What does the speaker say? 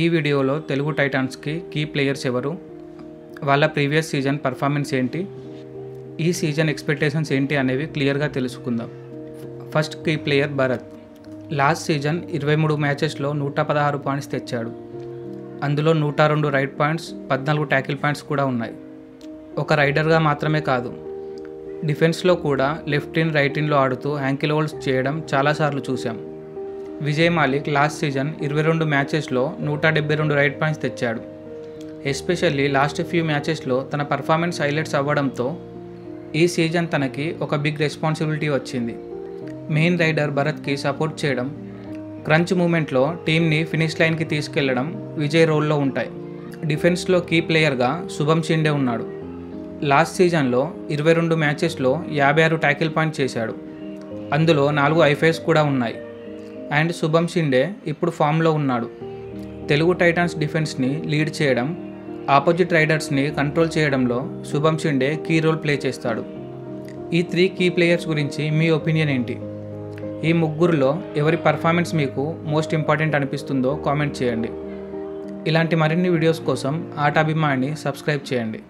ఈ వీడియోలో Telugu టైటాన్స్కి key players ఎవరు, వాళ్ళ ప్రీవియస్ సీజన్ పర్ఫార్మెన్స్ ఏంటి, ఈ సీజన్ ఎక్స్పెక్టేషన్స్ ఏంటి అనేవి క్లియర్గా తెలుసుకుందాం. First key player Bharat. Last season 23 మ్యాచెస్లో 116 పాయింట్స్ తెచ్చాడు. అందులో 102 రైడ్ పాయింట్స్, 14 ట్యాకిల్ పాయింట్స్ కూడా ఉన్నాయి. ఒక రైడర్గా మాత్రమే కాదు, డిఫెన్స్లో కూడా లెఫ్ట్ ఇన్ రైట్ ఇన్లో ఆడుతూ హ్యాంకిల్ హోల్డ్స్ చేయడం చాలాసార్లు చూశాం. విజయ్ మాలిక్ లాస్ట్ సీజన్ 22 మ్యాచెస్లో 172 రైడ్ పాయింట్స్ తెచ్చాడు. ఎస్పెషల్లీ లాస్ట్ ఫ్యూ మ్యాచెస్లో తన పర్ఫార్మెన్స్ హైలైట్స్ అవ్వడంతో ఈ సీజన్ తనకి ఒక బిగ్ రెస్పాన్సిబిలిటీ వచ్చింది. మెయిన్ రైడర్ భరత్కి సపోర్ట్ చేయడం, క్రంచ్ మూమెంట్లో టీంని ఫినిష్ లైన్కి తీసుకెళ్లడం విజయ్ రోల్లో ఉంటాయి. డిఫెన్స్లో కీ ప్లేయర్గా శుభం షిండే ఉన్నాడు. లాస్ట్ సీజన్లో 22 మ్యాచెస్లో 56 ట్యాకిల్ పాయింట్ చేశాడు. అందులో 4 ఐఫైస్ కూడా ఉన్నాయి. అండ్ శుభం షిండే ఇప్పుడు ఫామ్లో ఉన్నాడు. తెలుగు టైటాన్స్ డిఫెన్స్ని లీడ్ చేయడం, ఆపోజిట్ రైడర్స్ని కంట్రోల్ చేయడంలో శుభం షిండే కీ రోల్ ప్లే చేస్తాడు. ఈ 3 కీ ప్లేయర్స్ గురించి మీ ఒపీనియన్ ఏంటి? ఈ ముగ్గురులో ఎవరి పర్ఫార్మెన్స్ మీకు మోస్ట్ ఇంపార్టెంట్ అనిపిస్తుందో కామెంట్ చేయండి. ఇలాంటి మరిన్ని వీడియోస్ కోసం ఆట అభిమానిని సబ్స్క్రైబ్ చేయండి.